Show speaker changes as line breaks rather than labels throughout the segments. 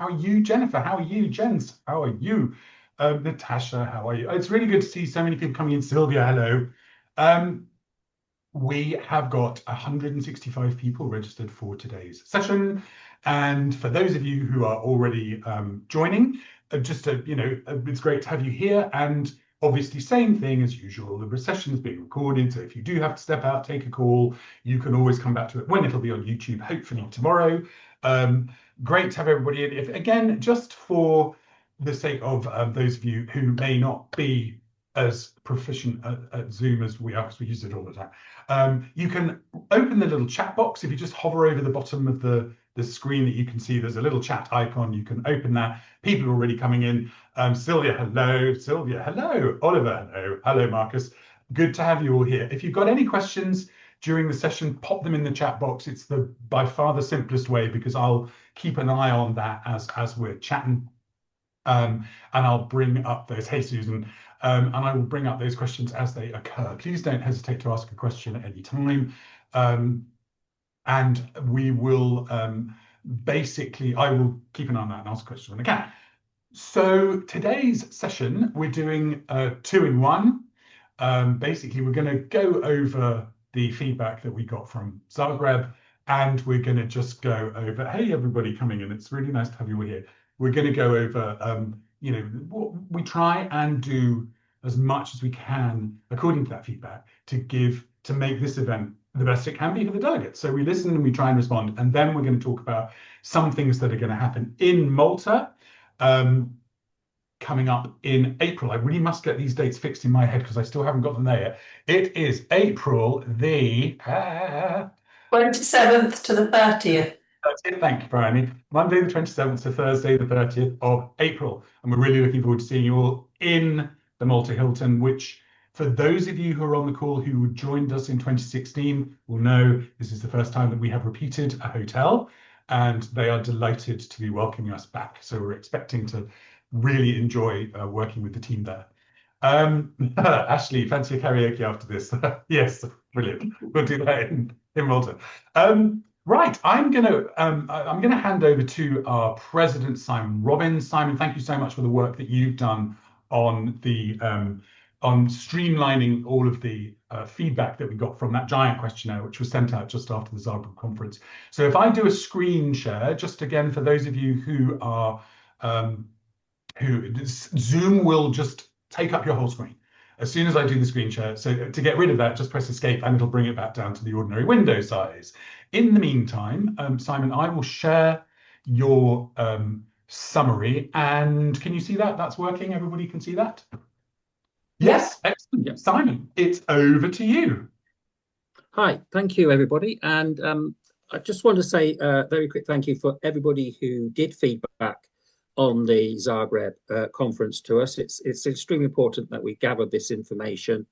How are you, Jennifer? How are you, Jens? How are you? Natasha, how are you? It's really good to see so many people coming in. Sylvia, hello. Um, we have got 165 people registered for today's session. And for those of you who are already joining, it's great to have you here. And obviously, same thing as usual, the session is being recorded. So if you do have to step out, take a call, you can always come back to it when it'll be on YouTube, hopefully tomorrow. Um, Great to have everybody in. If again, just for the sake of those of you who may not be as proficient at Zoom as we are, because we use it all the time. You can open the little chat box. If you just hover over the bottom of the screen that you can see, there's a little chat icon. You can open that. People are already coming in. Sylvia, hello. Sylvia, hello. Oliver, hello. Hello, Marcus. Good to have you all here. If you've got any questions during the session, pop them in the chat box. It's the by far the simplest way, because I'll keep an eye on that as we're chatting. And I'll bring up those, hey Susan, and I will bring up those questions as they occur. Please don't hesitate to ask a question at any time. And we will basically, I will keep an eye on that and ask a question when I can. So today's session, we're doing a 2-in-1. Basically, we're going to go over the feedback that we got from Zagreb, and we're going to just go over, hey, everybody coming in. It's really nice to have you all here. We're going to go over, we try and do as much as we can according to that feedback to make this event the best it can be for the delegates. So we listen and we try and respond, and then we're going to talk about some things that are going to happen in Malta coming up in April. I really must get these dates fixed in my head because I still haven't got them there yet. It is April the
27th to the 30th.
That's it. Thank you, Bryony. Monday the 27th to Thursday the 30th of April. And we're really looking forward to seeing you all in the Malta Hilton, which for those of you who are on the call who joined us in 2016 will know this is the first time that we have repeated a hotel, and they are delighted to be welcoming us back. So we're expecting to really enjoy working with the team there. Ashley, fancy a karaoke after this? Yes, brilliant. We'll do that in Malta. Right, I'm gonna hand over to our president, Simon Robbins. Simon, thank you so much for the work that you've done on the on streamlining all of the feedback that we got from that giant questionnaire, which was sent out just after the Zagreb conference. So if I do a screen share, just again for those of you who are Zoom will just take up your whole screen as soon as I do the screen share. So to get rid of that, just press escape and it'll bring it back down to the ordinary window size. In the meantime, Simon, I will share your summary. And can you see that? That's working. Everybody can see that? Yes, excellent. Yeah. Simon, it's over to you.
Hi, thank you, everybody. And I just want to say a very quick thank you for everybody who did feedback on the Zagreb conference to us. It's extremely important that we gather this information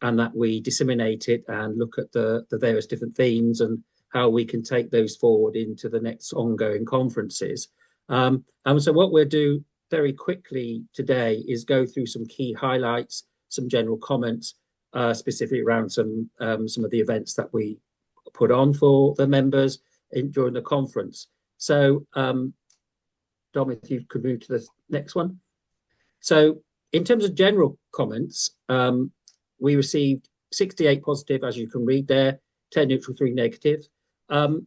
and that we disseminate it and look at the various different themes and how we can take those forward into the next ongoing conferences. And so what we'll do very quickly today is go through some key highlights, some general comments, specifically around some of the events that we put on for the members during the conference. So Dom, if you could move to the next one. So in terms of general comments, we received 68 positive, as you can read there, 10 neutral, 3 negative.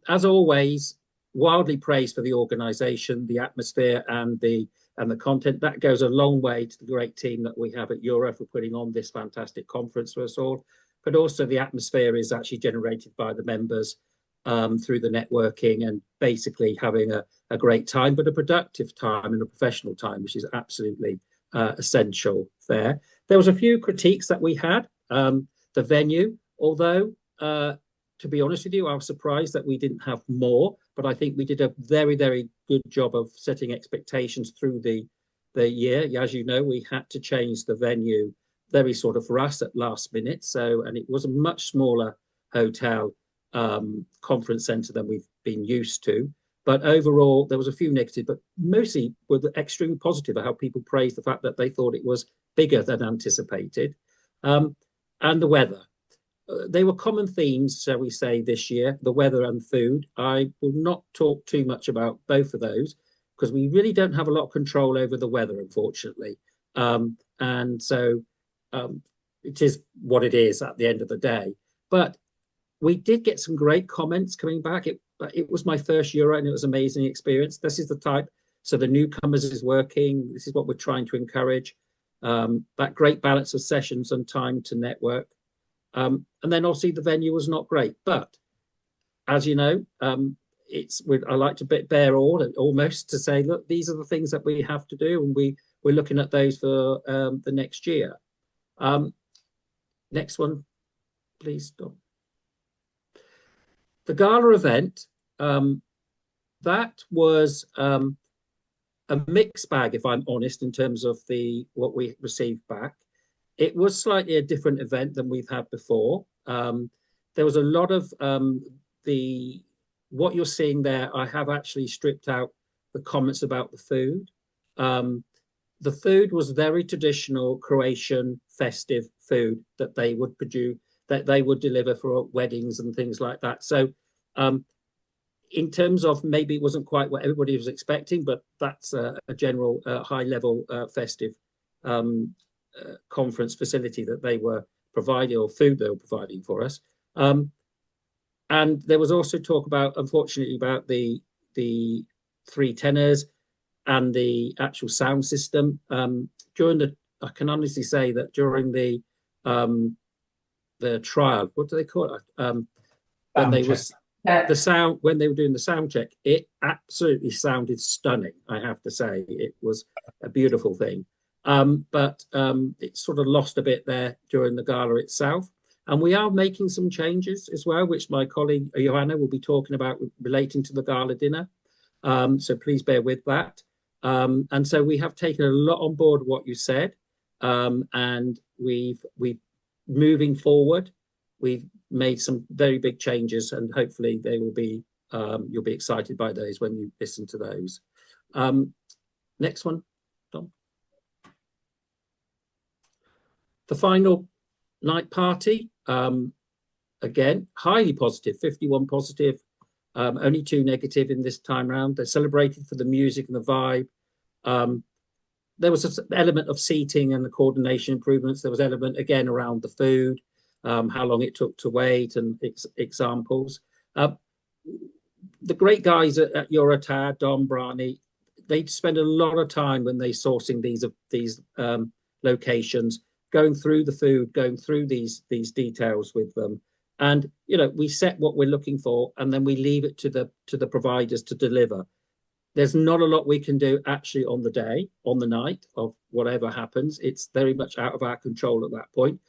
As always, wildly praised for the organisation, the atmosphere and the content. That goes a long way to the great team that we have at Euro for putting on this fantastic conference for us all. But also the atmosphere is actually generated by the members through the networking and basically having a great time, but a productive time and a professional time, which is absolutely essential there. There was a few critiques that we had. The venue, although, to be honest with you, I was surprised that we didn't have more, but I think we did a very, very good job of setting expectations through the year. As you know, we had to change the venue very sort of for us at last minute. So, and it was a much smaller hotel conference centre than we've been used to. But overall, there was a few negative, but mostly were extremely positive of how people praised the fact that they thought it was bigger than anticipated. And the weather. They were common themes, shall we say, this year, the weather and food. I will not talk too much about both of those. because we really don't have a lot of control over the weather, unfortunately. And so it is what it is at the end of the day. But we did get some great comments coming back. It was my first Euro and it was an amazing experience. This is the type, so the newcomers is working. This is what we're trying to encourage. That great balance of sessions and time to network. And then obviously the venue was not great, but as you know, I like to bear all almost to say, look, these are the things that we have to do, and we're looking at those for the next year. Next one, please, Dom. The gala event, that was a mixed bag, if I'm honest, in terms of what we received back. It was slightly a different event than we've had before. There was a lot of what you're seeing there. I have actually stripped out the comments about the food. The food was very traditional Croatian festive food that they would produce, that they would deliver for weddings and things like that. So in terms of, maybe it wasn't quite what everybody was expecting, but that's a general high level festive conference facility that they were providing, or food they were providing for us. And there was also talk about, unfortunately, about the three tenors and the actual sound system. I can honestly say that during the trial, what do they call it? When they was the sound, when they were doing the sound check, it absolutely sounded stunning. I have to say, it was a beautiful thing. But it sort of lost a bit there during the gala itself. And we are making some changes as well, which my colleague Johanna will be talking about relating to the gala dinner. So please bear with that. And so we have taken a lot on board what you said, and we've moving forward. We've made some very big changes, and hopefully they will be you'll be excited by those when you listen to those. Next one, Tom. The final night party, again, highly positive, 51 positive, only 2 negative in this time round. They celebrated for the music and the vibe. There was an element of seating and the coordination improvements. There was an element, again, around the food, how long it took to wait, and examples. The great guys at Eurotad, Dom, Brani, they spend a lot of time when they're sourcing these locations, going through the food, going through these details with them. And, you know, we set what we're looking for, and then we leave it to the providers to deliver. There's not a lot we can do actually on the day, on the night of whatever happens. It's very much out of our control at that point.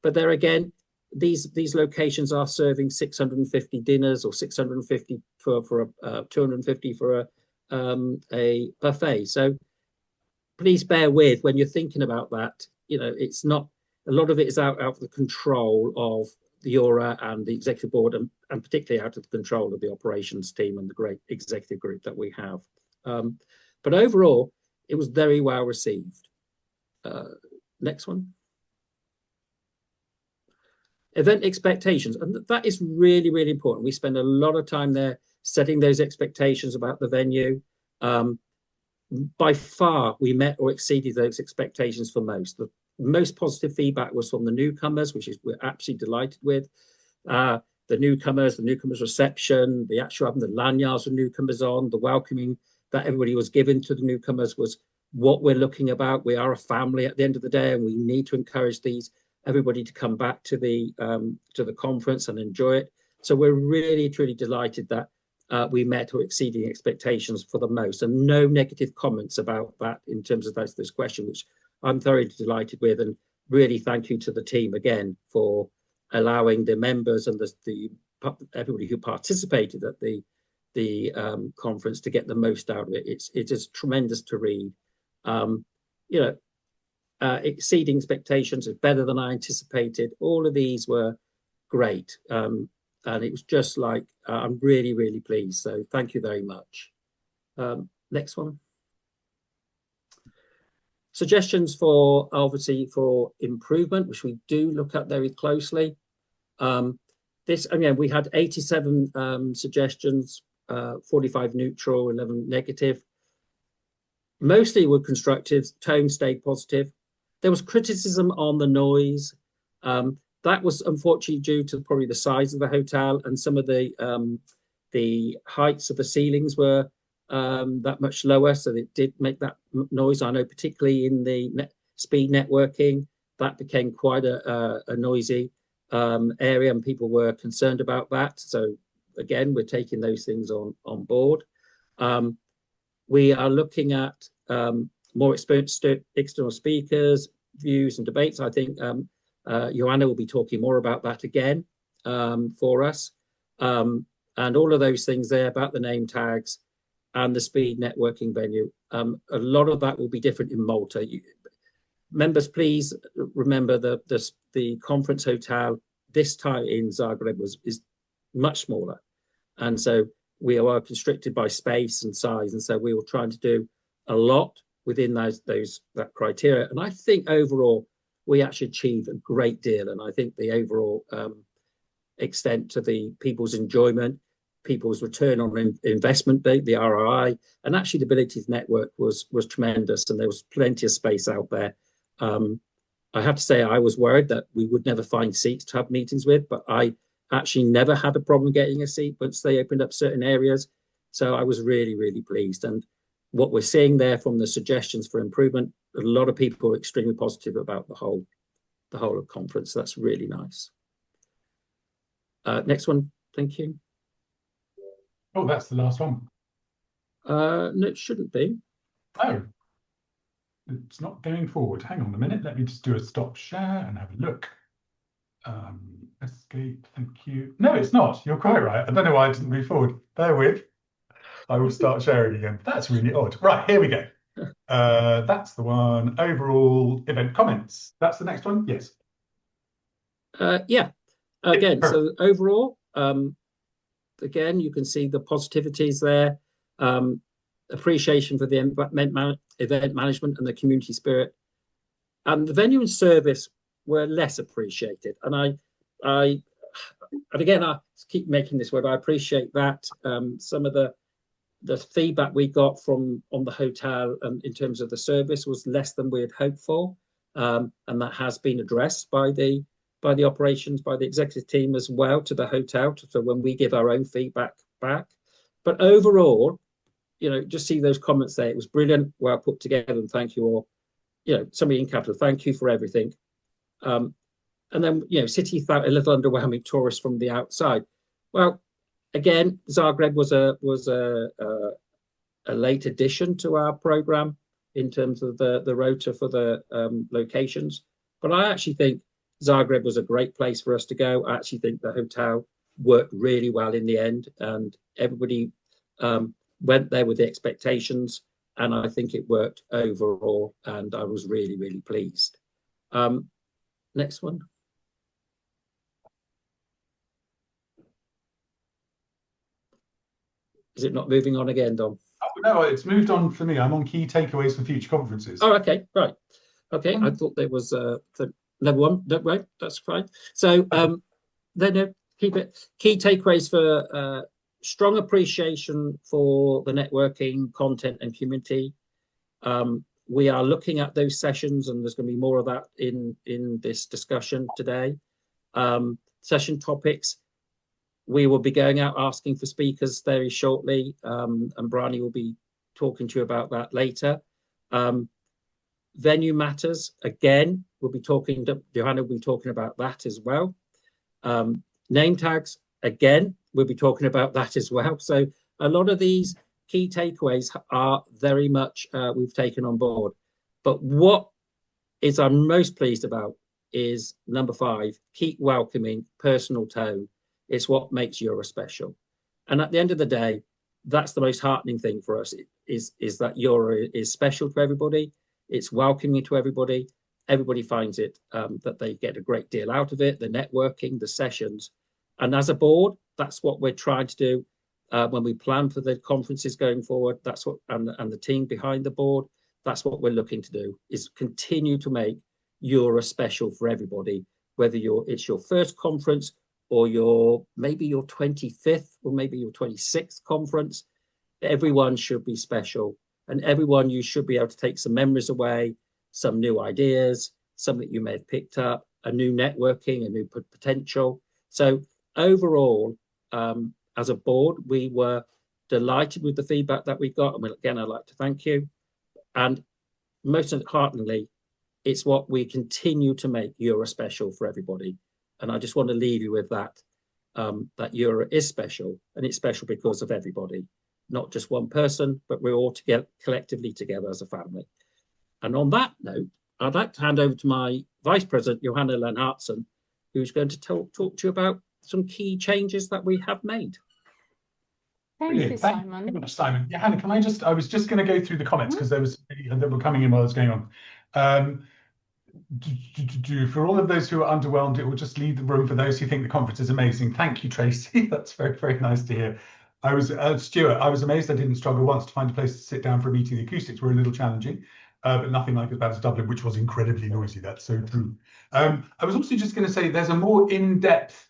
But there again, these locations are serving 650 dinners, or 650 for 250 for a buffet. So please bear with when you're thinking about that. You know, it's not, a lot of it is out of the control of the Eura and the executive board, and particularly out of the control of the operations team and the great executive group that we have. But overall, it was very well received. Next one. Event expectations, and that is really, really important. We spend a lot of time there setting those expectations about the venue. By far, we met or exceeded those expectations for most. The most positive feedback was from the newcomers, which is we're absolutely delighted with. The newcomers reception, the actual having the lanyards of newcomers on, the welcoming that everybody was given to the newcomers was what we're looking about. We are a family at the end of the day, and we need to encourage everybody to come back to the conference and enjoy it. So we're really, truly delighted that we met or exceeding expectations for the most, and no negative comments about that in terms of this question, which I'm very delighted with. And really thank you to the team again for allowing the members and everybody who participated at the conference to get the most out of it. It is tremendous to read. You know, exceeding expectations, is better than I anticipated. All of these were great. And it was just like, I'm really, really pleased. So thank you very much. Next one. Suggestions for, obviously, for improvement, which we do look at very closely. This, again, we had 87 suggestions, 45 neutral, 11 negative. Mostly were constructive, tone stayed positive. There was criticism on the noise. That was unfortunately due to probably the size of the hotel, and some of the heights of the ceilings were that much lower, so it did make that noise. I know particularly in the speed networking, that became quite a noisy area, and people were concerned about that. So again, we're taking those things on board. We are looking at more experienced external speakers, views and debates. I think Joanna will be talking more about that again for us. And all of those things there about the name tags and the speed networking venue. A lot of that will be different in Malta. Members, please remember the conference hotel this time in Zagreb is much smaller. And so we are constricted by space and size. And so we were trying to do a lot within that criteria. And I think overall, we actually achieved a great deal. And I think the overall extent to the people's enjoyment, people's return on investment, the ROI, and actually the ability to network was tremendous. And there was plenty of space out there. I have to say, I was worried that we would never find seats to have meetings with, but I actually never had a problem getting a seat once they opened up certain areas. So I was really, really pleased. And what we're seeing there from the suggestions for improvement, a lot of people are extremely positive about the whole of conference. So that's really nice. Next one, thank you.
Oh, that's the last one.
No, it shouldn't be.
Oh, it's not going forward. Hang on a minute. Let me just do a stop share and have a look. Escape, thank you. No, it's not. You're quite right. I don't know why I didn't move forward. Bear with. I will start sharing again. That's really odd. Right, here we go. That's the one. Overall event comments. That's the next one. Yes.
Yeah. Again, so overall, again, you can see the positivities there. Appreciation for the event management and the community spirit. And the venue and service were less appreciated. And and again, I keep making this word, I appreciate that. Some of the feedback we got on the hotel in terms of the service was less than we had hoped for. And that has been addressed by the operations, by the executive team as well to the hotel. So when we give our own feedback back. But overall, just see those comments there. It was brilliant, well put together, and thank you all. Somebody in capital, thank you for everything. And then, city felt a little underwhelming tourists from the outside. Well, again, Zagreb was a late addition to our program in terms of the rota for the locations. But I actually think Zagreb was a great place for us to go. I actually think the hotel worked really well in the end, and everybody went there with the expectations, and I think it worked overall, and I was really, really pleased. Next one. Is it not moving on again, Dom?
Oh, no, it's moved on for me. I'm on key takeaways for future conferences.
Oh, okay, right. Okay, I thought there was another one. No, right, that's fine. So then keep it. Key takeaways for strong appreciation for the networking, content, and community. We are looking at those sessions, and there's going to be more of that in this discussion today. Session topics. We will be going out asking for speakers very shortly, and Brani will be talking to you about that later. Venue matters, again, Johanna will be talking about that as well. Name tags, again, we'll be talking about that as well. So a lot of these key takeaways are very much we've taken on board. But what is I'm most pleased about is number 5, keep welcoming, personal tone. It's what makes Euro special. And at the end of the day, that's the most heartening thing for us is that Euro is special to everybody. It's welcoming to everybody. Everybody finds it that they get a great deal out of it, the networking, the sessions. And as a board, that's what we're trying to do when we plan for the conferences going forward. That's what, and the team behind the board, that's what we're looking to do, is continue to make Euro special for everybody, whether it's your first conference or maybe your 25th or maybe your 26th conference. Everyone should be special, And everyone, you should be able to take some memories away, some new ideas, something you may have picked up, a new networking, a new potential. So overall, as a board, we were delighted with the feedback that we got. And again, I'd like to thank you. And most heartily, it's what we continue to make Euro special for everybody. And I just want to leave you with that, that Euro is special, and it's special because of everybody, not just one person, but we're all together, collectively together as a family. And on that note, I'd like to hand over to my Vice President, Johanna Lenhartsen, who's going to talk to you about some key changes that we have made.
Thank you, Simon.
Thank you very much, Simon. Johanna, can I was just going to go through the comments because there was that were coming in while I was going on. For all of those who are underwhelmed, it will just leave the room for those who think the conference is amazing. Thank you, Tracy. That's very, very nice to hear. I was Stuart. I was amazed I didn't struggle once to find a place to sit down for a meeting. The acoustics were a little challenging, but nothing like as bad as Dublin, which was incredibly noisy. That's so true. I was also just going to say there's a more in-depth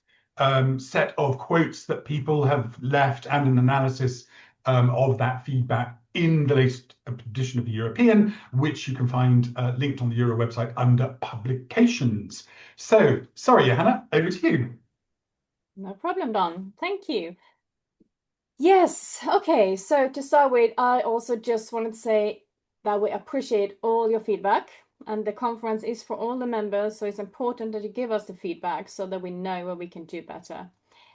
set of quotes that people have left and an analysis of that feedback in the latest edition of the European, which you can find linked on the Euro website under publications. So, sorry, Johanna, over to you.
No problem, Don. Thank you. Yes, okay, so to start with, I also just wanted to say that we appreciate all your feedback, and the conference is for all the members, so it's important that you give us the feedback so that we know what we can do better.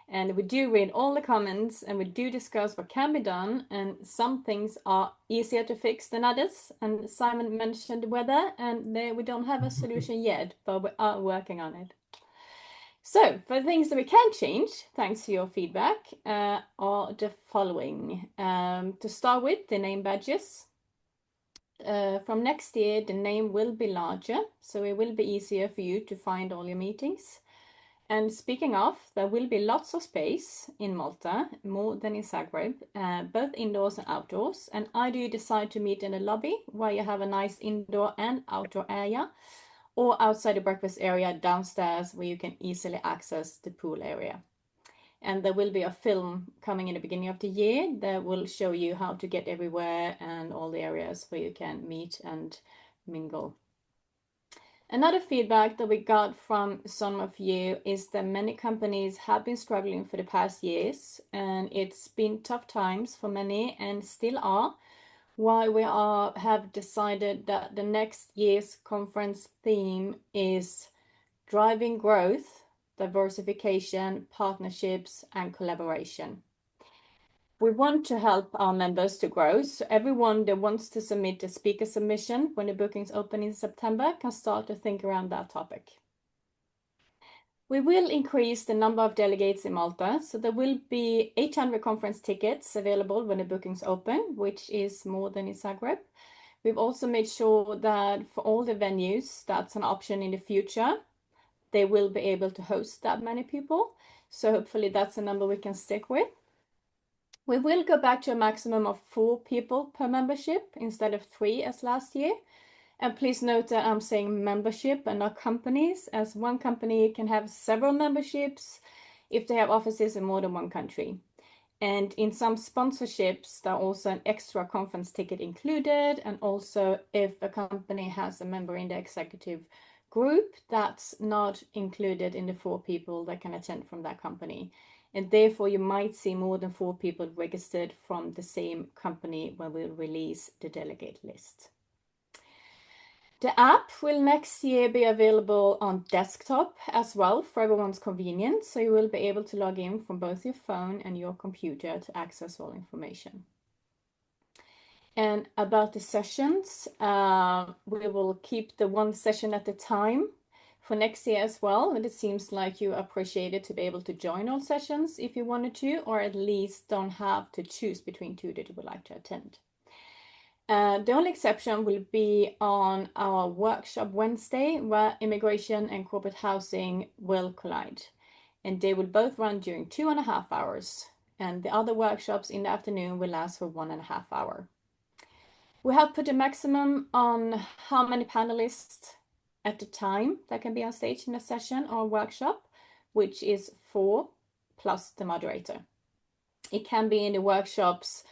And we do read all the comments, and we do discuss what can be done, and some things are easier to fix than others. And Simon mentioned weather, and we don't have a solution yet, but we are working on it. So for the things that we can change, thanks to your feedback, are the following. To start with, the name badges. From next year, the name will be larger, so it will be easier for you to find all your meetings. And speaking of, there will be lots of space in Malta, more than in Zagreb, both indoors and outdoors. And either you decide to meet in the lobby, where you have a nice indoor and outdoor area, or outside the breakfast area downstairs, where you can easily access the pool area. And there will be a film coming in the beginning of the year that will show you how to get everywhere and all the areas where you can meet and mingle. Another feedback that we got from some of you is that many companies have been struggling for the past years, and it's been tough times for many and still are, why we have decided that the next year's conference theme is driving growth, diversification, partnerships, and collaboration. We want to help our members to grow, so everyone that wants to submit a speaker submission when the bookings open in September can start to think around that topic. We will increase the number of delegates in Malta, so there will be 800 conference tickets available when the bookings open, which is more than in Zagreb. We've also made sure that for all the venues, that's an option in the future. They will be able to host that many people, so hopefully that's a number we can stick with. We will go back to a maximum of 4 people per membership instead of 3 as last year. And please note that I'm saying membership and not companies, as one company can have several memberships if they have offices in more than one country. And in some sponsorships, there are also an extra conference ticket included. And also if a company has a member in the executive group, that's not included in the 4 people that can attend from that company. And therefore, you might see more than 4 people registered from the same company when we release the delegate list. The app will next year be available on desktop as well for everyone's convenience. So you will be able to log in from both your phone and your computer to access all information. And about the sessions, we will keep the 1 session at a time for next year as well. And it seems like you appreciate it to be able to join all sessions if you wanted to, or at least don't have to choose between 2 that you would like to attend. The only exception will be on our workshop Wednesday, where immigration and corporate housing will collide. And they will both run during 2.5 hours. And the other workshops in the afternoon will last for 1.5 hours. We have put a maximum on how many panelists at the time that can be on stage in a session or workshop, which is 4 plus the moderator. It can be in the workshops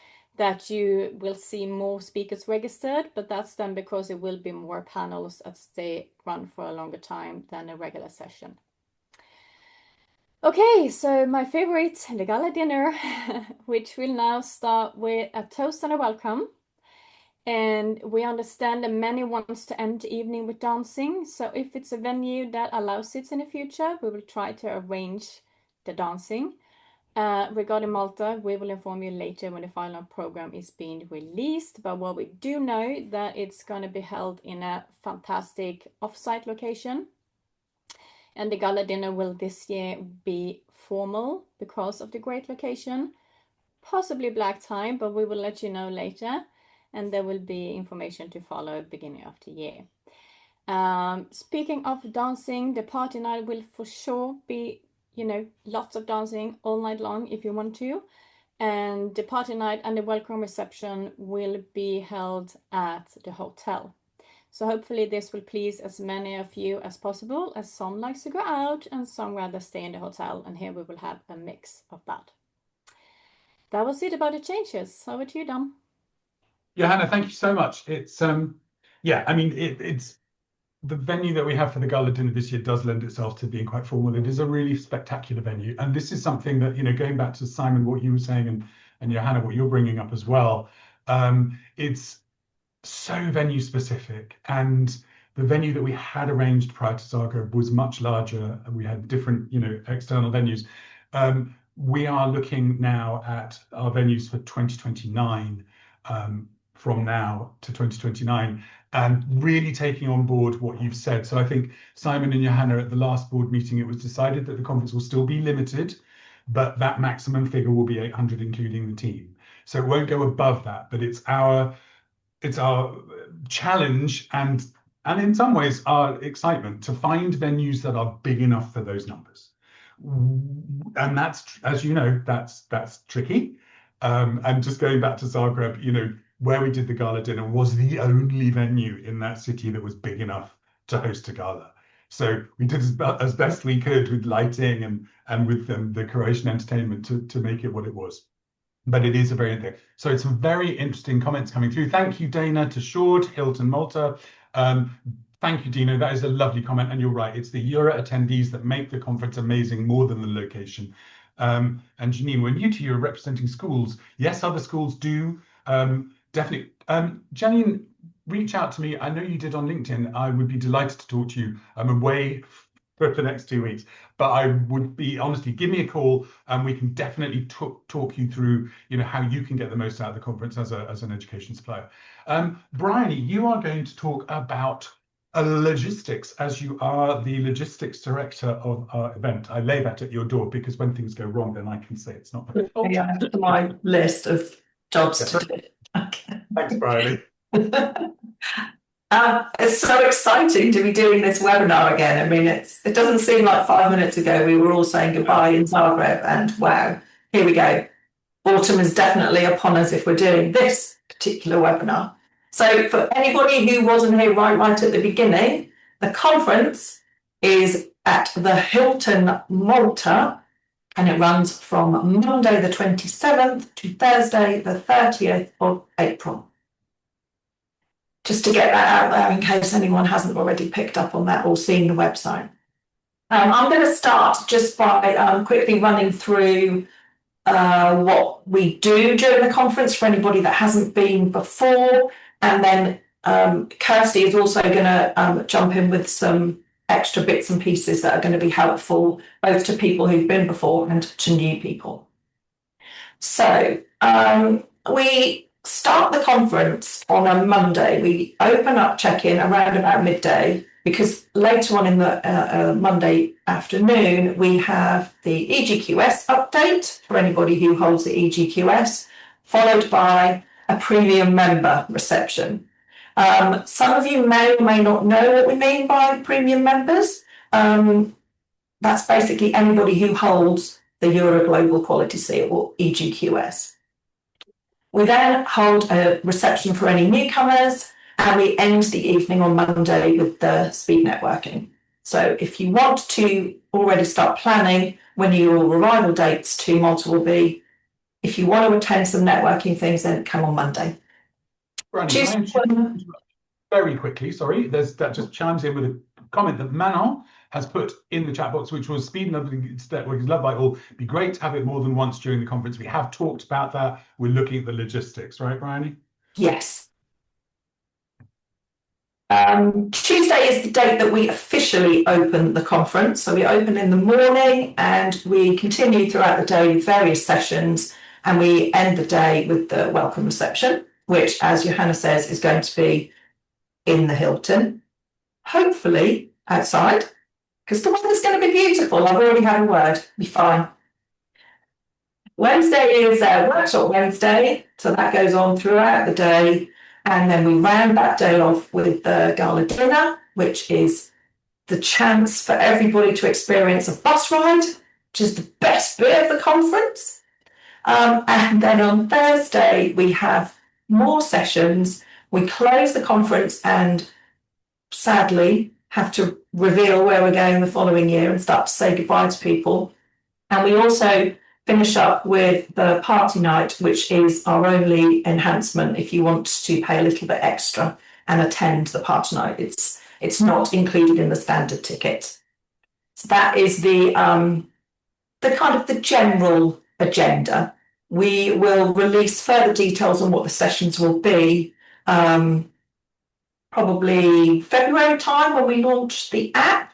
that you will see more speakers registered, but that's then because it will be more panels as they run for a longer time than a regular session. Okay, so my favorite, the gala dinner, which will now start with a toast and a welcome. And we understand that many wants to end the evening with dancing. So if it's a venue that allows it in the future, we will try to arrange the dancing. Regarding Malta, we will inform you later when the final program is being released. But what we do know that it's going to be held in a fantastic offsite location. And the gala dinner will this year be formal because of the great location. Possibly black tie, but we will let you know later. And there will be information to follow beginning of the year. Speaking of dancing, the party night will for sure be, lots of dancing all night long if you want to. And the party night and the welcome reception will be held at the hotel. So hopefully this will please as many of you as possible, as some likes to go out and some rather stay in the hotel. And here we will have a mix of that. That was it about the changes. Over to you, Dom.
Johanna, thank you so much. It's it's the venue that we have for the gala dinner this year does lend itself to being quite formal. It is a really spectacular venue, and this is something that, going back to Simon, what you were saying, and Johanna, what you're bringing up as well. It's so venue specific, and the venue that we had arranged prior to Zagreb was much larger, and we had different, external venues. We are looking now at our venues for 2029, from now to 2029, and really taking on board what you've said. So I think Simon and Johanna, at the last board meeting, it was decided that the conference will still be limited, but that maximum figure will be 800, including the team. So it won't go above that, but it's our challenge and in some ways our excitement to find venues that are big enough for those numbers. And that's, as you know, that's tricky. And just going back to Zagreb, where we did the gala dinner was the only venue in that city that was big enough to host a gala. So we did as best we could with lighting and with the Croatian entertainment to make it what it was. But it is a very thing. So it's some very interesting comments coming through. Thank you, Dana, to Short, Hilton, Malta. Thank you, Dino. That is a lovely comment. And you're right. It's the Euro attendees that make the conference amazing more than the location. And Janine, we're new to Europe representing schools. Yes, other schools do. Definitely. Janine, reach out to me. I know you did on LinkedIn. I would be delighted to talk to you. I'm away for the next 2 weeks, but I would be, honestly, give me a call and we can definitely talk you through, how you can get the most out of the conference as an education supplier. Bryony, you are going to talk about logistics, as you are the logistics director of our event. I lay that at your door because when things go wrong, then I can say it's not my fault.
Yeah, my list of jobs to do. Okay.
Thanks, Bryony.
It's so exciting to be doing this webinar again. I mean, it doesn't seem like 5 minutes ago we were all saying goodbye in Zagreb, and wow, here we go. Autumn is definitely upon us if we're doing this particular webinar. So for anybody who wasn't here right at the beginning, the conference is at the Hilton Malta, and it runs from Monday the 27th to Thursday the 30th of April. Just to get that out there in case anyone hasn't already picked up on that or seen the website. I'm going to start just by quickly running through what we do during the conference for anybody that hasn't been before. And then Kirsty is also going to jump in with some extra bits and pieces that are going to be helpful both to people who've been before and to new people. So we start the conference on a Monday. We open up check-in around about midday because later on in the Monday afternoon, we have the EGQS update for anybody who holds the EGQS, followed by a premium member reception. Some of you may or may not know what we mean by premium members. That's basically anybody who holds the Euro Global Quality Seal, or EGQS. We then hold a reception for any newcomers, and we end the evening on Monday with the speed networking. So if you want to already start planning when your arrival dates to Malta will be, If you want to attend some networking things, then come on Monday.
Brandy,
Tuesday,
very quickly, sorry, that just chimes in with a comment that Manon has put in the chat box, which was speed and networking is loved by all. Be great to have it more than once during the conference. We have talked about that. We're looking at the logistics, right, Bryony?
yes. Tuesday is the date that we officially open the conference. So we open in the morning and we continue throughout the day with various sessions, and we end the day with the welcome reception, which, as Johanna says, is going to be in the Hilton, hopefully outside, because the weather's going to be beautiful. I've already had a word, be fine. Wednesday is Workshop Wednesday, so that goes on throughout the day. And then we round that day off with the gala dinner, which is the chance for everybody to experience a bus ride, which is the best bit of the conference. And then on Thursday, we have more sessions. We close the conference and sadly have to reveal where we're going the following year and start to say goodbye to people. And we also finish up with the party night, which is our only enhancement if you want to pay a little bit extra and attend the party night. It's not included in the standard ticket. So that is the kind of the general agenda. We will release further details on what the sessions will be probably February time when we launch the app.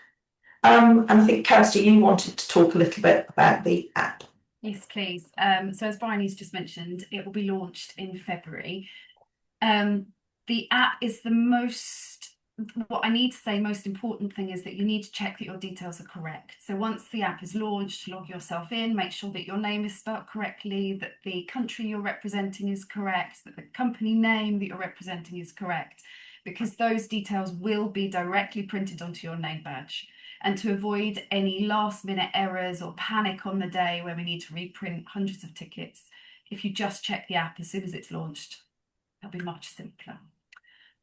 And I think, Kirsty, you wanted to talk a little bit about the app.
Yes, please. So as Bryony's just mentioned, it will be launched in February. The app is what I need to say, most important thing is that you need to check that your details are correct. So once the app is launched, log yourself in, make sure that your name is spelled correctly, that the country you're representing is correct, that the company name that you're representing is correct, because those details will be directly printed onto your name badge. And to avoid any last minute errors or panic on the day where we need to reprint hundreds of tickets, if you just check the app as soon as it's launched, that'll be much simpler.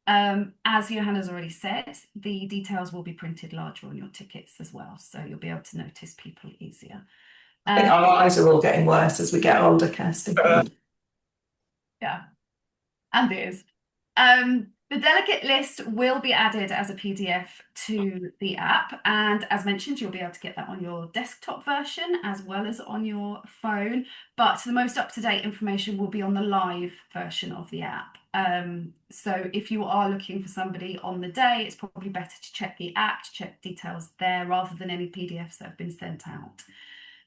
As Johanna's already said, the details will be printed larger on your tickets as well, so you'll be able to notice people easier.
I think our eyes are all getting worse as we get older, Kirsty.
Yeah, and it is. The delegate list will be added as a PDF to the app, and as mentioned, you'll be able to get that on your desktop version as well as on your phone, but the most up-to-date information will be on the live version of the app. So if you are looking for somebody on the day, it's probably better to check the app, to check details there rather than any PDFs that have been sent out.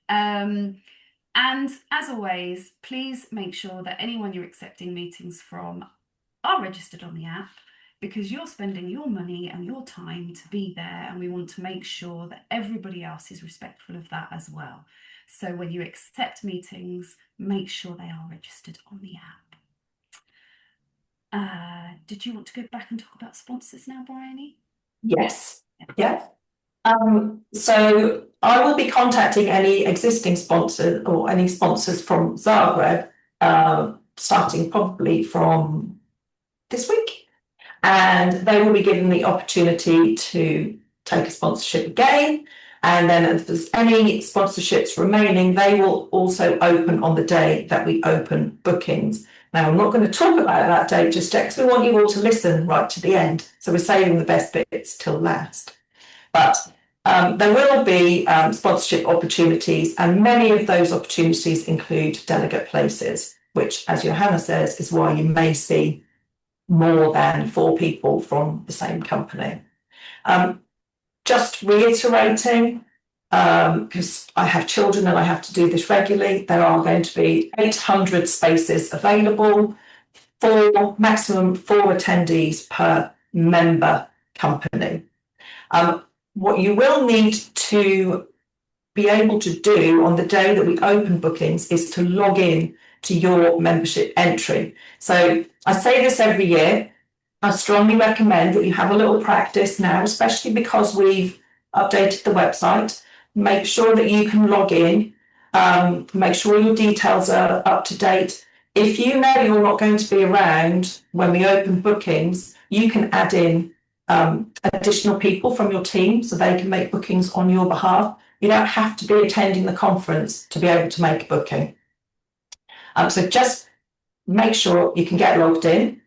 And as always, please make sure that anyone you're accepting meetings from are registered on the app, because you're spending your money and your time to be there, and we want to make sure that everybody else is respectful of that as well. So when you accept meetings, make sure they are registered on the app. Did you want to go back and talk about sponsors now, Bryony?
Yes. Yeah. So I will be contacting any existing sponsors or any sponsors from Zagreb, starting probably from this week, and they will be given the opportunity to take a sponsorship again. And then if there's any sponsorships remaining, they will also open on the day that we open bookings. Now, I'm not going to talk about that date just yet because we want you all to listen right to the end. So we're saving the best bits till last. But there will be sponsorship opportunities, and many of those opportunities include delegate places, which, as Johanna says, is why you may see more than 4 people from the same company. Just reiterating, because I have children and I have to do this regularly, there are going to be 800 spaces available, maximum 4 attendees per member company. What you will need to be able to do on the day that we open bookings is to log in to your membership entry. So I say this every year. I strongly recommend that you have a little practice now, especially because we've updated the website. Make sure that you can log in, make sure your details are up to date. If you know you're not going to be around when we open bookings, you can add in additional people from your team so they can make bookings on your behalf. You don't have to be attending the conference to be able to make a booking. So just make sure you can get logged in.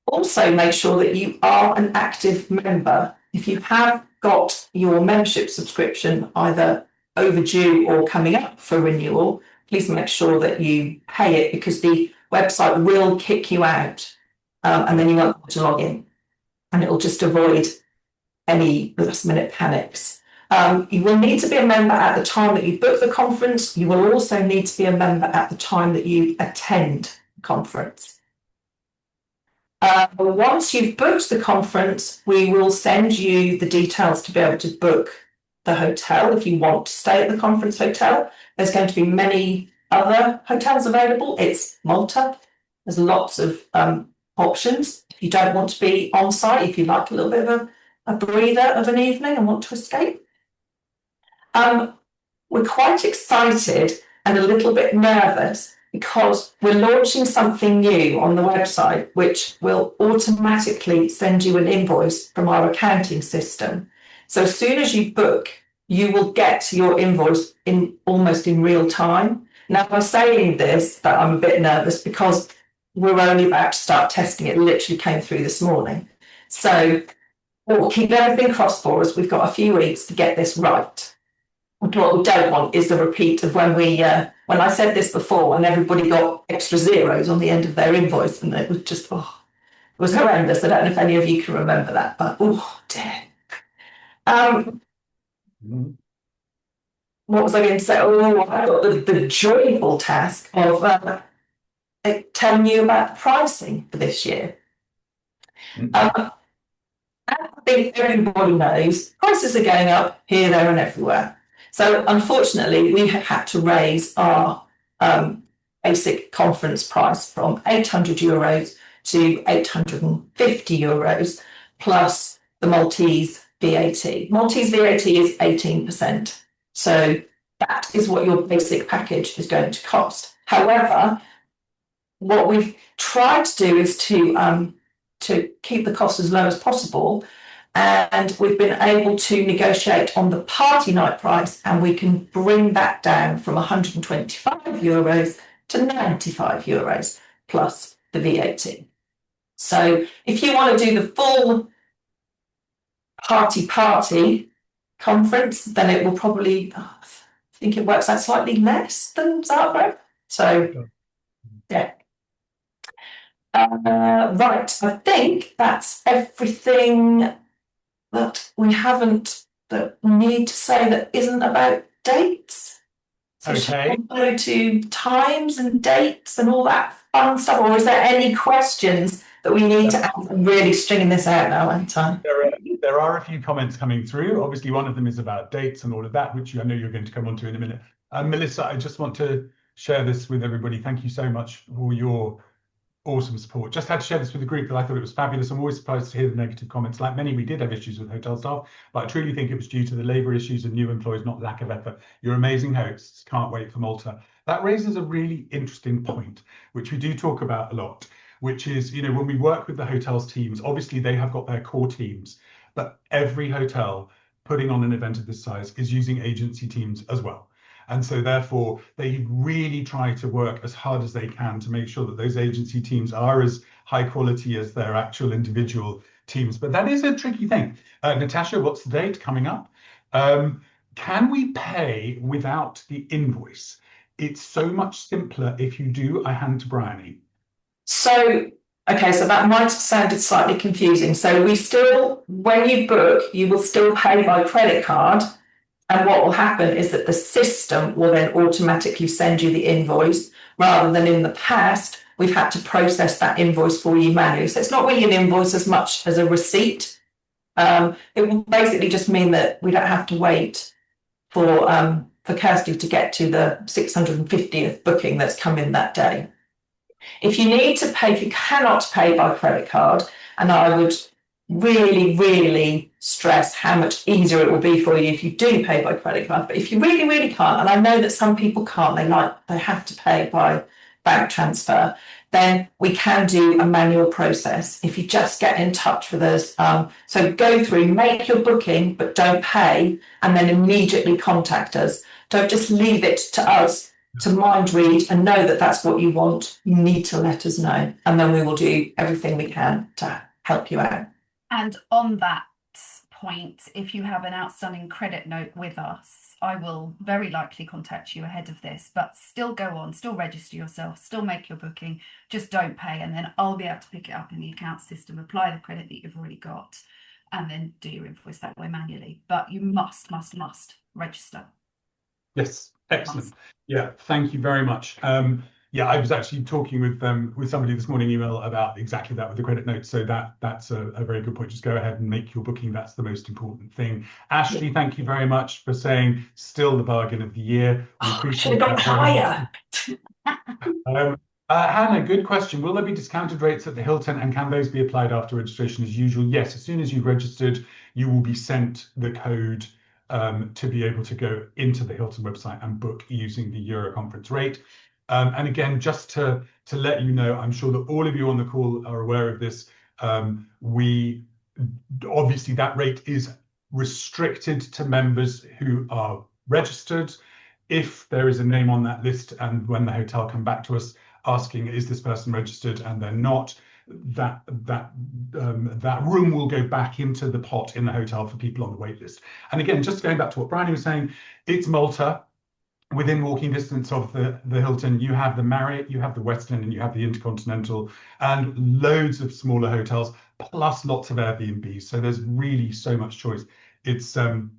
Also make sure that you are an active member. If you have got your membership subscription either overdue or coming up for renewal, please make sure that you pay it, because the website will kick you out, and then you won't be able to log in, and it will just avoid any last minute panics. You will need to be a member at the time that you book the conference. You will also need to be a member at the time that you attend the conference. Once you've booked the conference, we will send you the details to be able to book the hotel if you want to stay at the conference hotel. There's going to be many other hotels available. It's Malta. There's lots of options. If you don't want to be on site, if you like a little bit of a breather of an evening and want to escape. We're quite excited and a little bit nervous because we're launching something new on the website, which will automatically send you an invoice from our accounting system. So as soon as you book, you will get your invoice in almost in real time. Now, I'm saying this, that I'm a bit nervous because we're only about to start testing it. It literally came through this morning. So we'll keep everything crossed for us. We've got a few weeks to get this right. What we don't want is a repeat of when when I said this before and everybody got extra zeros on the end of their invoice, and it was just, it was horrendous. I don't know if any of you can remember that, but oh dear. What was I going to say? Oh, I got the joyful task of telling you about the pricing for this year. I think everybody knows prices are going up here, there, and everywhere. So unfortunately, we have had to raise our basic conference price from €800 to €850, plus the Maltese VAT. Maltese VAT is 18%. So that is what your basic package is going to cost. However, what we've tried to do is to keep the cost as low as possible. And we've been able to negotiate on the party night price, and we can bring that down from €125 to €95 plus the VAT. So if you want to do the full party conference, then it will probably, I think it works out slightly less than Zagreb. So, yeah. Right, I think that's everything that we haven't, that we need to say that isn't about dates. So
Okay.
should we go to times and dates and all that fun stuff, or is there any questions that we need to ask? I'm really stringing this out now, ain't I?
There are a few comments coming through. Obviously, one of them is about dates and all of that, which I know you're going to come on to in a minute. Melissa, I just want to share this with everybody. Thank you so much for your awesome support. Just had to share this with the group, but I thought it was fabulous. I'm always surprised to hear the negative comments. Like many, we did have issues with hotel staff, but I truly think it was due to the labour issues and new employees, not lack of effort. You're amazing hosts. Can't wait for Malta. That raises a really interesting point, which we do talk about a lot, which is, you know, when we work with the hotels teams, obviously they have got their core teams, but every hotel putting on an event of this size is using agency teams as well. And so therefore, they really try to work as hard as they can to make sure that those agency teams are as high quality as their actual individual teams. But that is a tricky thing. Natasha, what's the date coming up? Can we pay without the invoice? It's so much simpler if you do. I hand to Bryony.
So, okay, so that might have sounded slightly confusing. So we still, when you book, you will still pay by credit card. And what will happen is that the system will then automatically send you the invoice, rather than in the past, we've had to process that invoice for you manually. So it's not really an invoice as much as a receipt. It will basically just mean that we don't have to wait for Kirsty to get to the 650th booking that's come in that day. If you need to pay, if you cannot pay by credit card, and I would really, really stress how much easier it will be for you if you do pay by credit card. But if you really, really can't, and I know that some people can't, they have to pay by bank transfer, then we can do a manual process if you just get in touch with us. So go through, make your booking, but don't pay, and then immediately contact us. Don't just leave it to us to mind read and know that that's what you want, you need to let us know. And then we will do everything we can to help you out.
And on that point, if you have an outstanding credit note with us, I will very likely contact you ahead of this, but still go on, still register yourself, still make your booking, just don't pay, and then I'll be able to pick it up in the account system, apply the credit that you've already got, and then do your invoice that way manually. But you must register.
Yes, excellent. Yeah, thank you very much. Yeah, I was actually talking with somebody this morning email about exactly that with the credit note. So that's a very good point. Just go ahead and make your booking. That's the most important thing. Ashley, thank you very much for saying still the bargain of the year. We appreciate
Should have gone higher.
Hannah, good question. Will there be discounted rates at the Hilton, and can those be applied after registration as usual? Yes, as soon as you've registered, you will be sent the code to be able to go into the Hilton website and book using the Euro conference rate. And again, just to let you know, I'm sure that all of you on the call are aware of this. We obviously that rate is restricted to members who are registered. If there is a name on that list, and when the hotel come back to us asking, is this person registered, and they're not, that room will go back into the pot in the hotel for people on the wait list. And again, just going back to what Bryony was saying, it's Malta. Within walking distance of the Hilton, you have the Marriott, you have the Westin, and you have the Intercontinental, and loads of smaller hotels, plus lots of Airbnbs. So there's really so much choice. It's one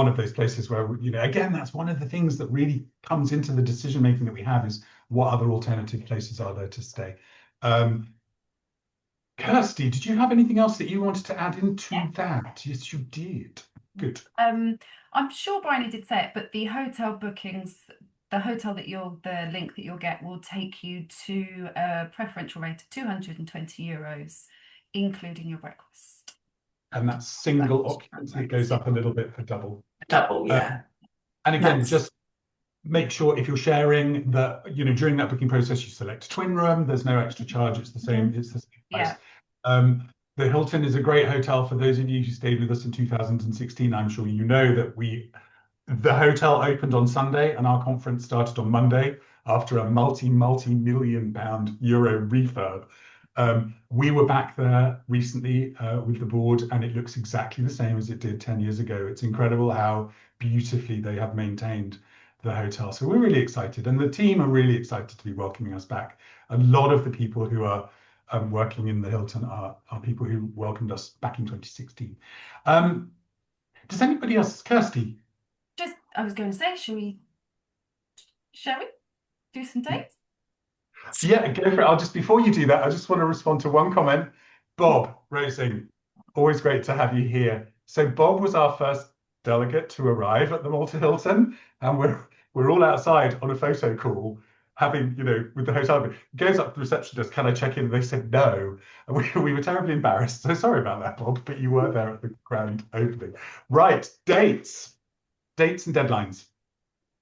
of those places where, you know, again, that's one of the things that really comes into the decision making that we have, is what other alternative places are there to stay. Kirsty, did you have anything else that you wanted to add into that? Yes, you did. Good.
I'm sure Bryony did say it, but the hotel bookings, the link that you'll get will take you to a preferential rate of €220, including your breakfast.
And that's single occupancy. It goes up a little bit for double.
Double, yeah.
And again, just make sure if you're sharing that, you know, during that booking process, you select twin room. There's no extra charge. It's the same. It's the same price.
Yeah.
The Hilton is a great hotel. For those of you who stayed with us in 2016, I'm sure you know that the hotel opened on Sunday and our conference started on Monday after a multi-million pound euro refurb. We were back there recently with the board, and it looks exactly the same as it did 10 years ago. It's incredible how beautifully they have maintained the hotel. So we're really excited, and the team are really excited to be welcoming us back. A lot of the people who are working in the Hilton are people who welcomed us back in 2016. Does anybody else, Kirsty?
I was going to say, shall we do some dates?
Yeah, go for it. Before you do that, I just want to respond to one comment. Bob Rosing, always great to have you here. So Bob was our first delegate to arrive at the Malta Hilton, and we're all outside on a photo call, having, you know, with the hotel. Goes up to the reception desk, can I check in? And they said no. And we were terribly embarrassed. So sorry about that, Bob, but you were there at the grand opening. Right, dates and deadlines.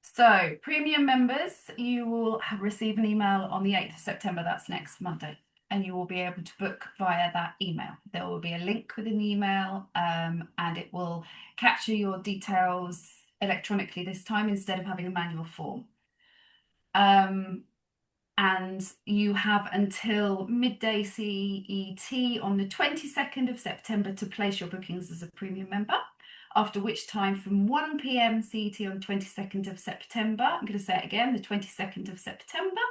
So premium members, you will receive an email on the 8th of September, that's next Monday, and you will be able to book via that email. There will be a link within the email, and it will capture your details electronically this time instead of having a manual form. And you have until midday CET on the 22nd of September to place your bookings as a premium member, after which time from 1 p.m. CET on 22nd of September, I'm going to say it again, the 22nd of September,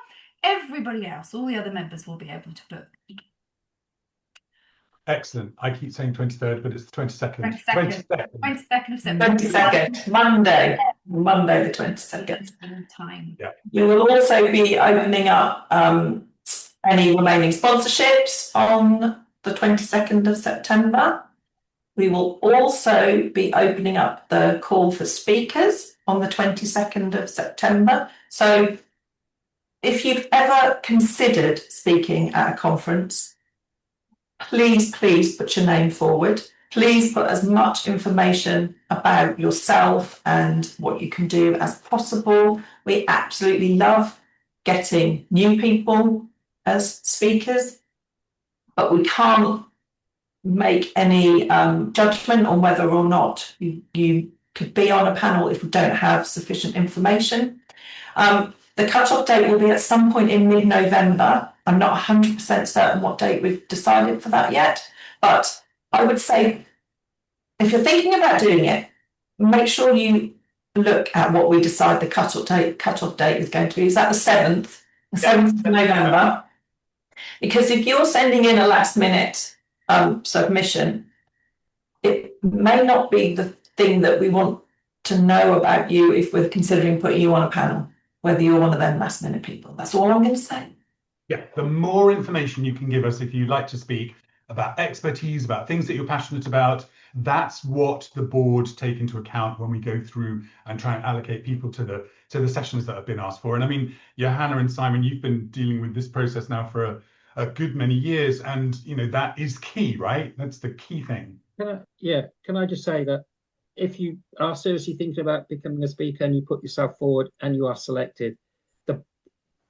everybody else, all the other members will be able to book.
Excellent. I keep saying 23rd, but it's the 22nd.
22nd of September.
22nd, Monday the 22nd.
Time.
Yeah. You will also be opening up any remaining sponsorships on the 22nd of September. We will also be opening up the call for speakers on the 22nd of September. So if you've ever considered speaking at a conference, please put your name forward. Please put as much information about yourself and what you can do as possible. We absolutely love getting new people as speakers, but we can't make any judgment on whether or not you could be on a panel if we don't have sufficient information. The cut-off date will be at some point in mid-November. I'm not 100% certain what date we've decided for that yet, but I would say if you're thinking about doing it, make sure you look at what we decide the cut-off date is going to be. Is that the 7th? The 7th of November? Because if you're sending in a last-minute submission, it may not be the thing that we want to know about you if we're considering putting you on a panel, whether you're one of them last-minute people. That's all I'm going to say.
Yeah, the more information you can give us if you'd like to speak about expertise, about things that you're passionate about, that's what the board take into account when we go through and try and allocate people to the sessions that have been asked for. And I mean, Johanna and Simon, you've been dealing with this process now for a good many years, and you know that is key, right? That's the key thing.
Can I just say that if you are seriously thinking about becoming a speaker and you put yourself forward and you are selected,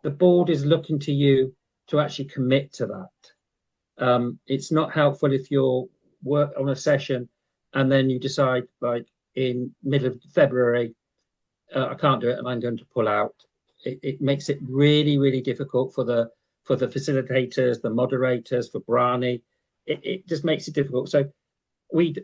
the board is looking to you to actually commit to that. It's not helpful if you're work on a session and then you decide, like in middle of February, I can't do it and I'm going to pull out. It makes it really, really difficult for the facilitators, the moderators, for Brani. It just makes it difficult. So we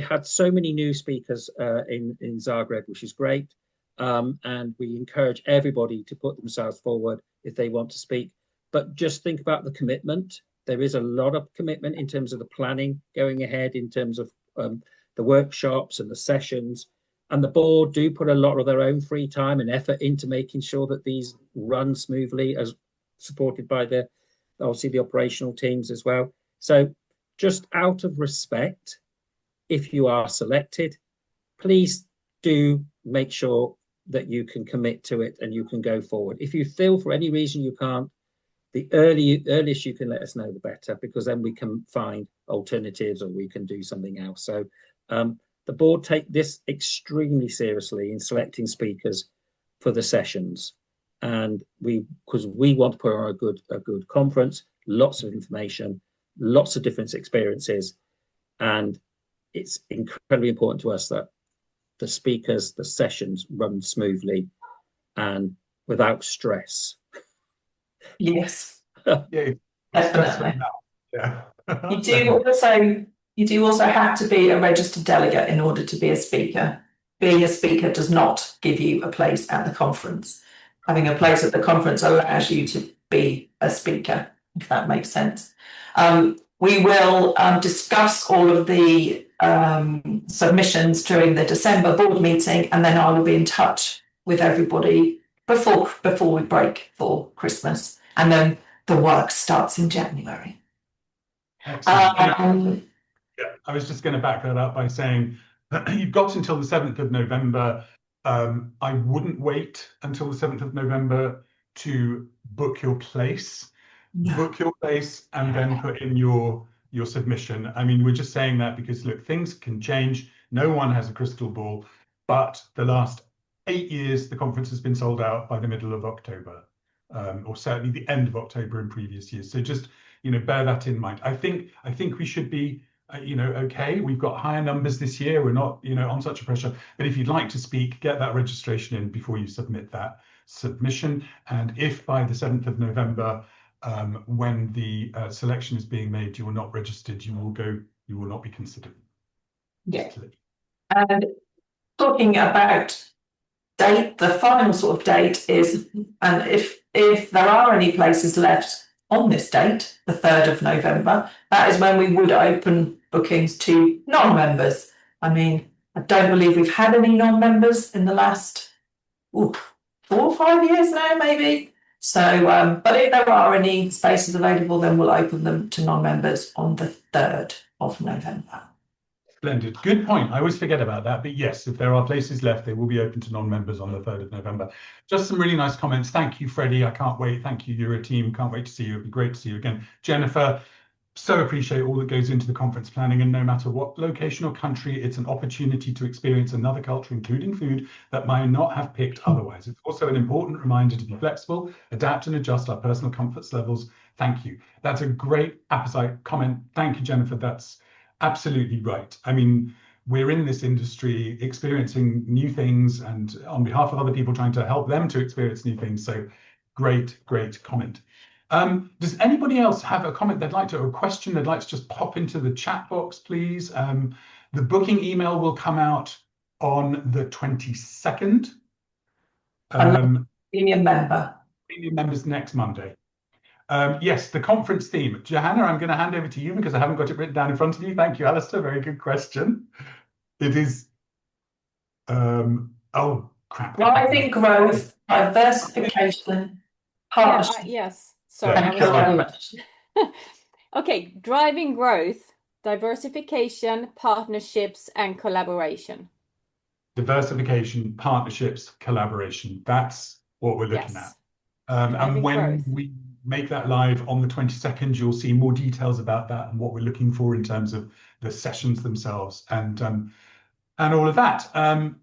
had so many new speakers in Zagreb, which is great. And we encourage everybody to put themselves forward if they want to speak. But just think about the commitment. There is a lot of commitment in terms of the planning going ahead, in terms of the workshops and the sessions. And the board do put a lot of their own free time and effort into making sure that these run smoothly, as supported by obviously the operational teams as well. So just out of respect, if you are selected, please do make sure that you can commit to it and you can go forward. If you feel for any reason you can't, the earliest you can let us know, the better, because then we can find alternatives or we can do something else. So the board take this extremely seriously in selecting speakers for the sessions, and because we want to put on a good conference, lots of information, lots of different experiences, and it's incredibly important to us that the speakers, the sessions run smoothly and without stress.
Yes.
Yeah,
Definitely.
yeah.
You do also have to be a registered delegate in order to be a speaker. Being a speaker does not give you a place at the conference. Having a place at the conference allows you to be a speaker, if that makes sense. We will discuss all of the submissions during the December board meeting, and then I will be in touch with everybody before we break for Christmas, and then the work starts in January.
Excellent. Yeah, I was just going to back that up by saying you've got until the 7th of November. I wouldn't wait until the 7th of November to book your place. No. Book your place and then put in your submission. I mean, we're just saying that because, look, things can change. No one has a crystal ball. But the last 8 years, the conference has been sold out by the middle of October, or certainly the end of October in previous years. So just, bear that in mind. I think we should be, okay. We've got higher numbers this year. We're not, on such a pressure. But if you'd like to speak, get that registration in before you submit that submission. And if by the 7th of November, when the selection is being made, you are not registered, you will not be considered.
Yeah. And talking about date, the final sort of date is, and if there are any places left on this date, the 3rd of November, that is when we would open bookings to non-members. I mean, I don't believe we've had any non-members in the last 4 or 5 years now, maybe. So, but if there are any spaces available, then we'll open them to non-members on the 3rd of November.
Splendid. Good point. I always forget about that. But yes, if there are places left, they will be open to non-members on the 3rd of November. Just some really nice comments. Thank you, Freddie. I can't wait. Thank you, Euro team. Can't wait to see you. It'd be great to see you again. Jennifer, so appreciate all that goes into the conference planning, and no matter what location or country, it's an opportunity to experience another culture, including food, that might not have picked otherwise. It's also an important reminder to be flexible, adapt and adjust our personal comforts levels. Thank you. That's a great appetite comment. Thank you, Jennifer. That's absolutely right. I mean, we're in this industry experiencing new things, and on behalf of other people trying to help them to experience new things. So great comment. Does anybody else have a comment they'd like to, or a question they'd like to just pop into the chat box, please? The booking email will come out on the 22nd.
Premium member.
Premium members next Monday. Yes, the conference theme. Johanna, I'm going to hand over to you because I haven't got it written down in front of you. Thank you, Alistair. Very good question. It is, oh, crap.
Driving growth, diversification, partnership.
Yes. Sorry,
Yeah,
I
Thank you very
was
much.
Okay, driving growth, diversification, partnerships, and collaboration.
Diversification, partnerships, collaboration. That's what we're looking
Yes.
at. And when
growth.
we make that live on the 22nd, you'll see more details about that and what we're looking for in terms of the sessions themselves and all of that.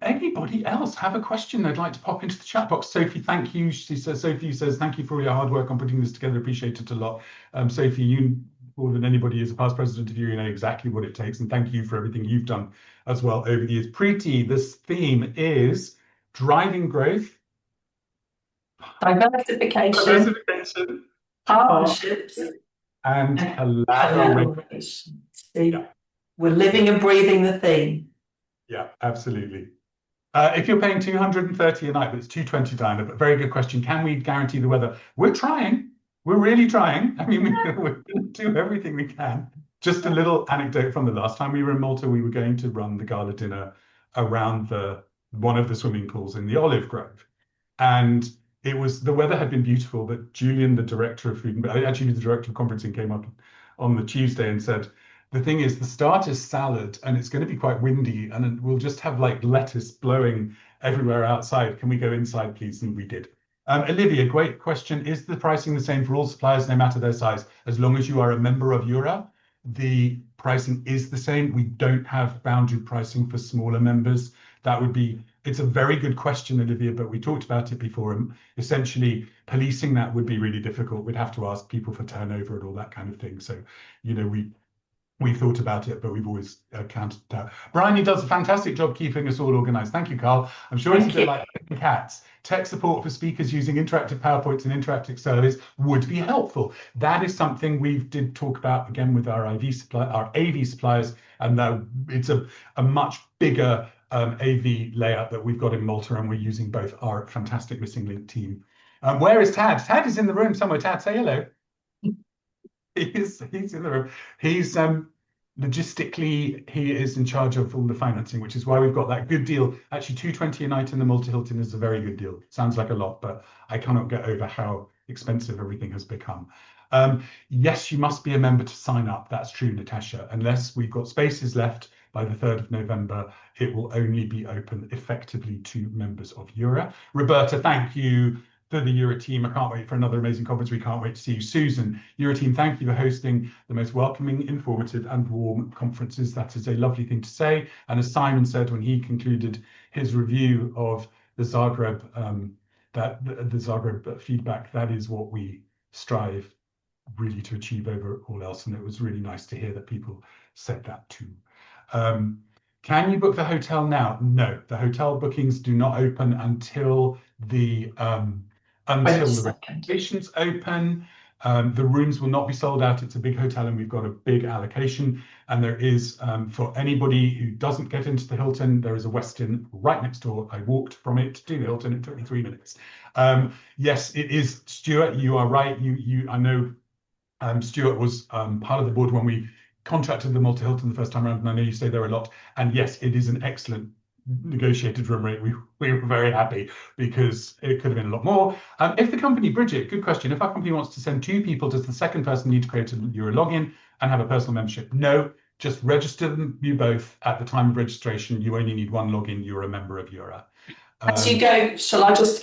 Anybody else have a question they'd like to pop into the chat box? Sophie, thank you. Sophie says, thank you for all your hard work on putting this together. Appreciate it a lot. Sophie, you more than anybody as a past president of you know exactly what it takes. And thank you for everything you've done as well over the years. Preeti, this theme is driving growth,
Diversification, partnerships,
and collaboration.
collaboration. See, we're living and breathing the theme.
Yeah, absolutely. If you're paying 230 a night, but it's 229, but very good question. Can we guarantee the weather? We're trying. We're really trying. I mean, we're going to do everything we can. Just a little anecdote from the last time we were in Malta. We were going to run the gala dinner around one of the swimming pools in the Olive Grove. And the weather had been beautiful, but Julian, the director of food, actually the director of conferencing, came up on the Tuesday and said, the thing is, the start is salad and it's going to be quite windy and we'll just have like lettuce blowing everywhere outside. Can we go inside, please? And we did. Olivia, great question. Is the pricing the same for all suppliers, no matter their size? As long as you are a member of Eura, the pricing is the same. We don't have boundary pricing for smaller members. It's a very good question, Olivia, but we talked about it before. And essentially, policing that would be really difficult. We'd have to ask people for turnover and all that kind of thing. So, you know, we've thought about it, but we've always counted it out. Bryony does a fantastic job keeping us all organised. Thank you, Carl. I'm sure it's a bit like cats. Tech support for speakers using interactive PowerPoints and interactive surveys would be helpful. That is something we did talk about again with our AV suppliers, and it's a much bigger AV layout that we've got in Malta, and we're using both our fantastic Missing Link team. Where is Tad? Tad is in the room somewhere. Tad, say hello. He's in the room. He's logistically, he is in charge of all the financing, which is why we've got that good deal. Actually, 220 a night in the Malta Hilton is a very good deal. Sounds like a lot, but I cannot get over how expensive everything has become. Yes, you must be a member to sign up. That's true, Natasha. Unless we've got spaces left by the 3rd of November, it will only be open effectively to members of Eura. Roberta, thank you for the Eura team. I can't wait for another amazing conference. We can't wait to see you. Susan, Eura team, thank you for hosting the most welcoming, informative and warm conferences. That is a lovely thing to say. And as Simon said when he concluded his review of the Zagreb, the Zagreb feedback, that is what we strive really to achieve over all else. And it was really nice to hear that people said that too. Can you book the hotel now? No, the hotel bookings do not open until the reservations open. The rooms will not be sold out. It's a big hotel and we've got a big allocation. And there is, for anybody who doesn't get into the Hilton, there is a Westin right next door. I walked from it to the Hilton. It took me 3 minutes. Yes, it is. Stuart, you are right. I know Stuart was part of the board when we contracted the Malta Hilton the first time around, and I know you stay there a lot. And yes, it is an excellent negotiated room rate. We were very happy because it could have been a lot more. If the company, Bridget, good question. If our company wants to send 2 people, does the second person need to create a Euro login and have a personal membership? No, just register them, you both at the time of registration. You only need 1 login. You're a member of Eura.
As you go,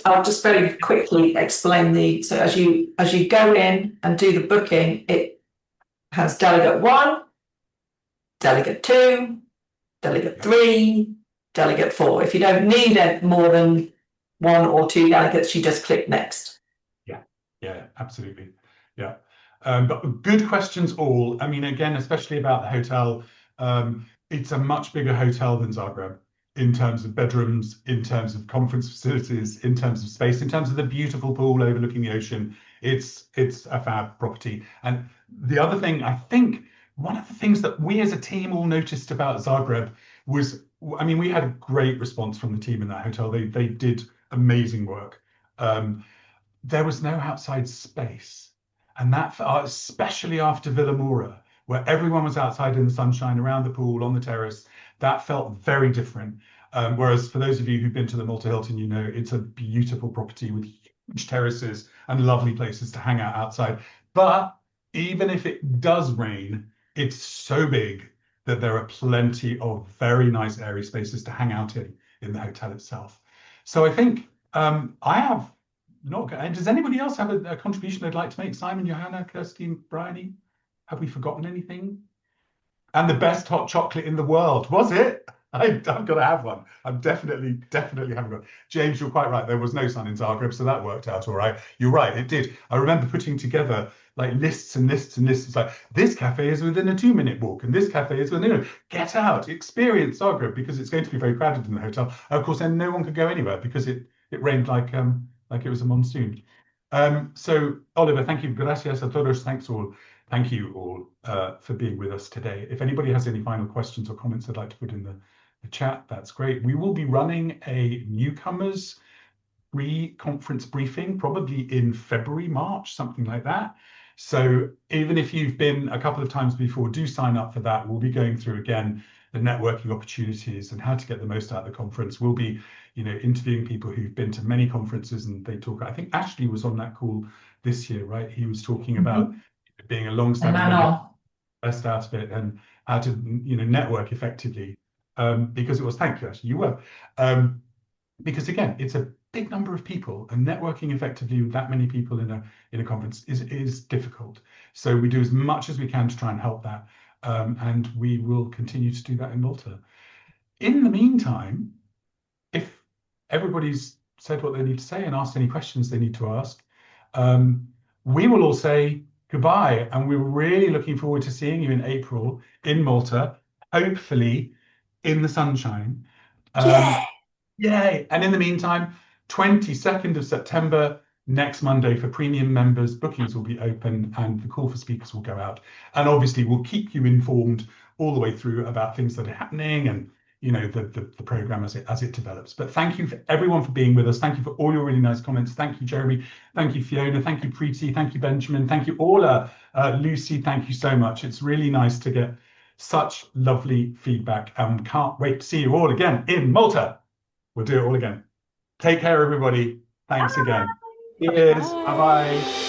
I'll just very quickly explain so as you go in and do the booking, it has delegate 1, delegate 2, delegate 3, delegate 4. If you don't need more than 1 or 2 delegates, you just click next.
Yeah, absolutely. Yeah. But good questions all. I mean, again, especially about the hotel. it's a much bigger hotel than Zagreb in terms of bedrooms, in terms of conference facilities, in terms of space, in terms of the beautiful pool overlooking the ocean. It's a fab property. And the other thing, I think one of the things that we as a team all noticed about Zagreb was, I mean, we had a great response from the team in that hotel. They did amazing work. There was no outside space. And that, especially after Villa Mora, where everyone was outside in the sunshine, around the pool, on the terrace, that felt very different. Whereas for those of you who've been to the Malta Hilton, you know it's a beautiful property with huge terraces and lovely places to hang out outside. But even if it does rain, it's so big that there are plenty of very nice airy spaces to hang out in the hotel itself. So I think I have not. Does anybody else have a contribution they'd like to make? Simon, Johanna, Kirsty, Bryony? Have we forgotten anything? And the best hot chocolate in the world, was it? I've got to have one. I'm definitely having one. James, you're quite right. There was no sun in Zagreb, so that worked out all right. You're right, it did. I remember putting together like lists and lists and lists. It's like, this cafe is within a 2-minute walk, and this cafe is within, get out, experience Zagreb, because it's going to be very crowded in the hotel. And of course, then no one could go anywhere because it rained like it was a monsoon. So Oliver, thank you. Gracias a todos. Thank you all for being with us today. If anybody has any final questions or comments they'd like to put in the chat, that's great. We will be running a newcomers pre-conference briefing, probably in February, March, something like that. So even if you've been a couple of times before, do sign up for that. We'll be going through again the networking opportunities and how to get the most out of the conference. We'll be, interviewing people who've been to many conferences, and they talk. I think Ashley was on that call this year, right? He was talking about being a long-standing best out of it and how to network effectively, because it was, thank you, Ashley, you were, because again, it's a big number of people, and networking effectively with that many people in a conference is difficult. So we do as much as we can to try and help that, and we will continue to do that in Malta. In the meantime, if everybody's said what they need to say and asked any questions they need to ask, we will all say goodbye, and we're really looking forward to seeing you in April in Malta, hopefully in the sunshine. Yay! And in the meantime, 22nd of September, next Monday, for premium members, bookings will be open and the call for speakers will go out. And obviously we'll keep you informed all the way through about things that are happening and the program as it develops. But thank you for everyone for being with us. Thank you for all your really nice comments. Thank you, Jeremy. Thank you, Fiona. Thank you, Preeti. Thank you, Benjamin. Thank you, Orla. Lucy, thank you so much. It's really nice to get such lovely feedback, and can't wait to see you all again in Malta. We'll do it all again. Take care, everybody. Thanks again. Cheers. Bye-bye.